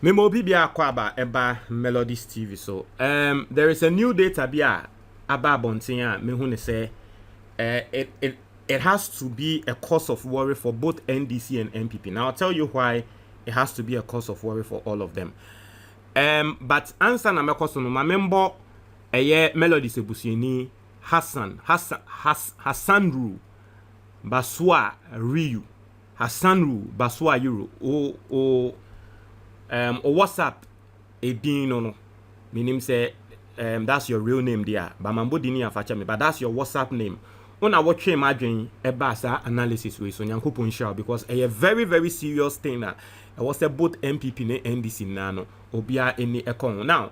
Memo bibia kwaba eba Melodies TV. So there is a new data bia aba bontia me hu ne say it has to be a cause of worry for both NDC and MPP. Now I'll tell you why it has to be a cause of worry for all of them. But answer na me question ma member Melodies ebusieni Hassanru Baswa Riu Hassanru Baswa Yuru o WhatsApp edin no meaning say that's your real name there but mambo dini afacha me but that's your WhatsApp name una watch him adwen eba sa analysis we so nyankopon sha because a very very serious thing na was both MPP and NDC na no obia any ekon now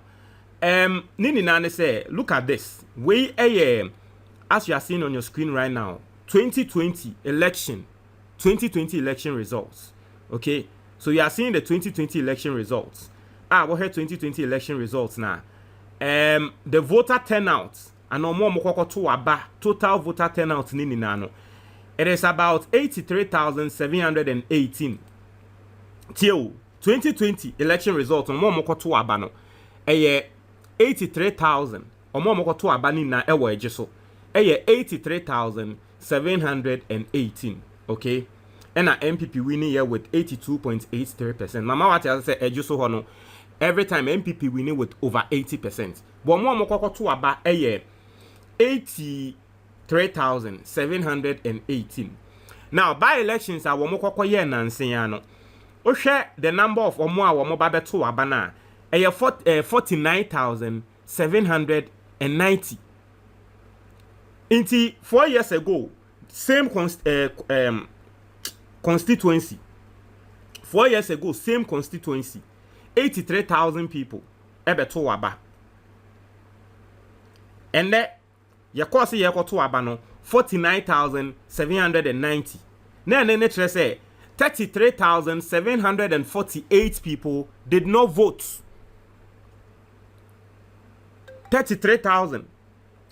nini na say look at this we as you are seeing on your screen right now 2020 election results. Okay, so you are seeing the 2020 election results. What here 2020 election results now? The voter turnout and no more total voter turnout nini nano. It is about 83,718. Till 2020 election results on more moko to abano. 83,000 or more moko to abani na ewa ejisu. 83,718. Okay. And our MPP winning here with 82.83%. Mama what I say Ejisu hono every time MPP winning with over 80%. But more moko to aba 83,718. Now by elections are moko ye nanseyano. O share the number of omo a womo ba beto aba na 49,790. Inti 4 years ago same constituency 4 years ago same constituency 83,000 people ebeto waba and that your course ye ko to waba no 49,790 na ne say 33,748 people did not vote. 33,000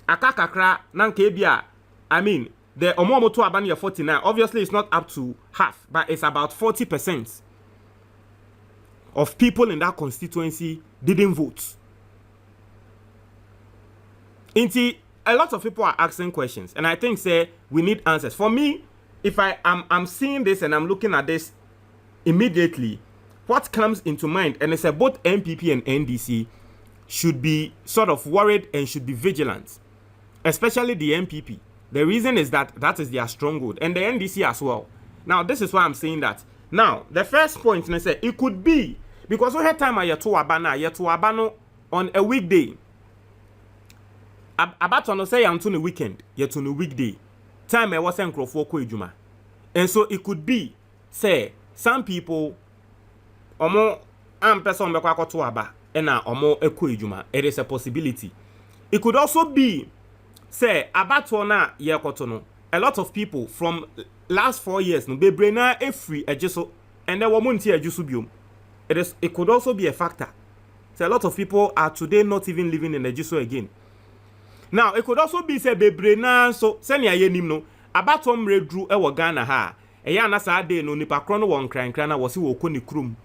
akakakra nanka bia I mean the omo to abani 49 obviously it's not up to half but it's about 40% of people in that constituency didn't vote. Inti a lot of people are asking questions and I think say we need answers. For me, if I'm seeing this and I'm looking at this immediately, what comes into mind and it's both MPP and NDC should be sort of worried and should be vigilant, especially the MPP. The reason is that is their stronghold and the NDC as well. Now this is why I'm saying that. Now the first point I say it could be because we had time at Abano on a weekday. About on say on the weekend, yet on a weekday. Time I wasn't crofoko ejuma. And so it could be say some people omo am person be kwako to aba and na omo eko ejuma. It is a possibility. It could also be say about na yekotono. A lot of people from last 4 years no be braina free Ejisu and then womunti Ejisu biom. It could also be a factor. So a lot of people are today not even living in Ejisu again. Now it could also be say be braina so senya yenim no about redru ewo Ghana ha. Eya na sa day no nipa kro no won kran na wo se wo koni krum.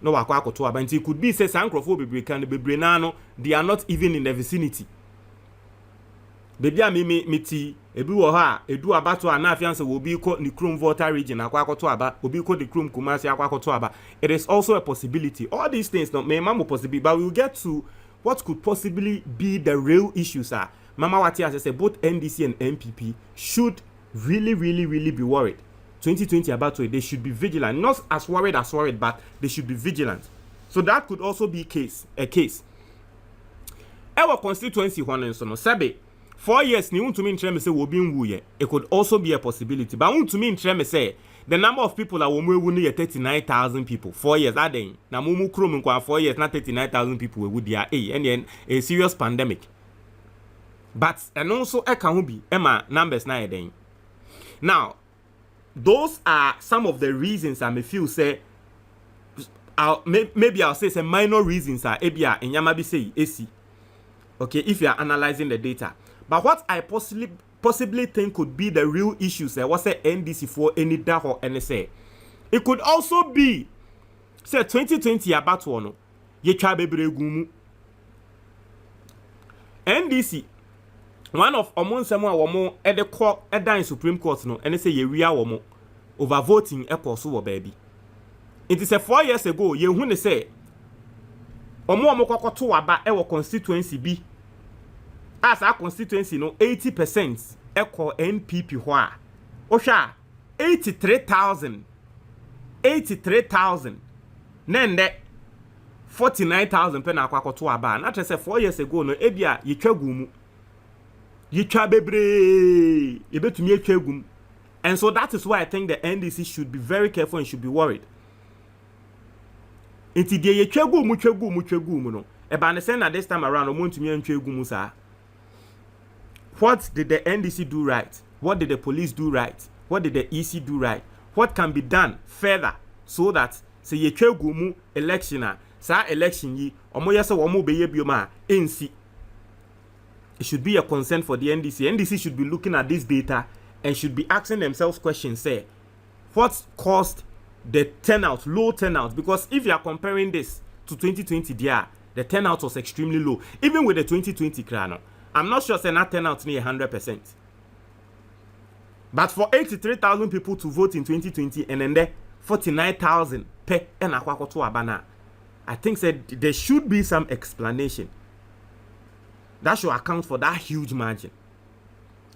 No wakwa akoto aba nti it could be say sankrofo bebre kan be braina no they are not even in the vicinity. Baby miti ebi wo ha edu abato ana afianse wo bi ko ni krum voter region akwa akoto aba obi ko the krum kumasi akwa akoto aba. It is also a possibility. All these things no may mama possibility but we will get to what could possibly be the real issues are. Mama Wati has said both NDC and MPP should really be worried. 2020 about it, they should be vigilant. Not as worried, but they should be vigilant. So that could also be a case. Our constituency one so no sabe 4 years ni want to mean say will be in it could also be a possibility. But want to mean say the number of people that will move 39,000 people 4 years that day. Na mumu krum kwa 4 years not 39,000 people would there and then a serious pandemic. But and also I can be Emma numbers na then. Now those are some of the reasons I may feel say maybe I'll say some minor reasons are ebia in Yamabi say AC. Okay, if you are analyzing the data. But what I possibly think could be the real issues was a NDC for any daho NSA. It could also be say 2020 abato no ye twa bebre gumu NDC one of nsɛm a wɔn de kɔ ɛdan Supreme Court no ɛne sɛ yɛwia wɔn over voting ɛkɔ so wɔ baabi nti sɛ 4 years ago yɛhu ne sɛ wɔn kɔkɔto aba ɛwɔ constituency bi as a constituency no 80% ɛkɔ NPP hɔ a ohwɛ a 83,000 nende 49,000 pɛ na akɔto aba na kyerɛ sɛ 4 years ago no ebia yɛtwa gumu yitwa bebre yebetumi atwa gum. And so that is why I think the NDC should be very careful and should be worried. Enti de yetwa gum no e ba ne say na this time around omontumi antwa gum sa. What did the NDC do right? What did the police do right? What did the EC do right? What can be done further so that say yetwa gum election a sa election yi omo yese wo mo be ye bioma ensi. It should be a concern for the NDC. NDC should be looking at this data and should be asking themselves questions. Say, what caused the turnout, low turnout? Because if you are comparing this to 2020, the turnout was extremely low. Even with the 2020 crown, I'm not sure that turnout near 100%. But for 83,000 people to vote in 2020 and then there 49,000 per and abana, I think said there should be some explanation. That should account for that huge margin.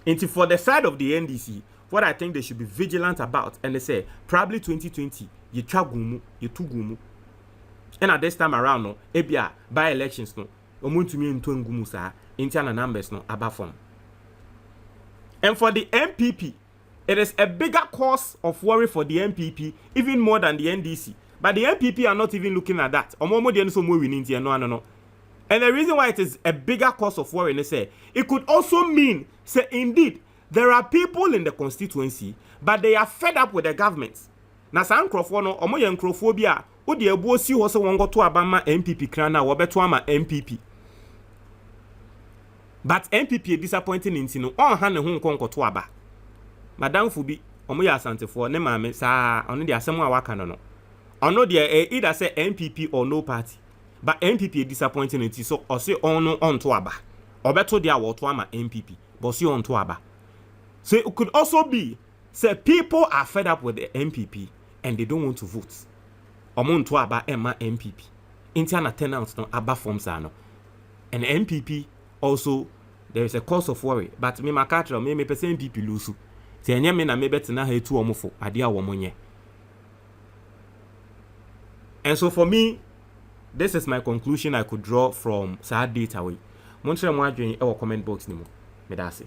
And for the side of the NDC, what I think they should be vigilant about, and they say probably 2020, you chagumu, you tugumu. And at this time around, no, ebia by elections, no, omuntumi ntungumu sa, internal numbers no abafom. And for the MPP, it is a bigger cause of worry for the MPP, even more than the NDC. But the MPP are not even looking at that. Omomo de so mo winning no. And the reason why it is a bigger cause of worry, say, it could also mean, say, indeed, there are people in the constituency, but they are fed up with the government. Na sa nkrofo no, omo ye nkrofo bi a, wo de ebuo si ho se won goto abama MPP krana wo beto ama MPP. But MPP is disappointing inti no, on ha ne ho nkonkoto aba. Madam Fubi, omo ye asantefo ne maame sa, ono de asem a waka no. Ono de either say MPP or no party. But MPP is disappointing it, so or say on to aba. Or better dia to ama MPP, but see on to aba. So it could also be say people are fed up with the MPP and they don't want to vote. Omon to aba emma MPP. Internal turnout no aba forms ano. And MPP also there is a cause of worry. But me makatra me person MPP lose. Say enye me na me betina ha etu omofo ade a womonye. And so for me, this is my conclusion I could draw from sad data way. Montre mo adwen e wo comment box ni mo. Medase.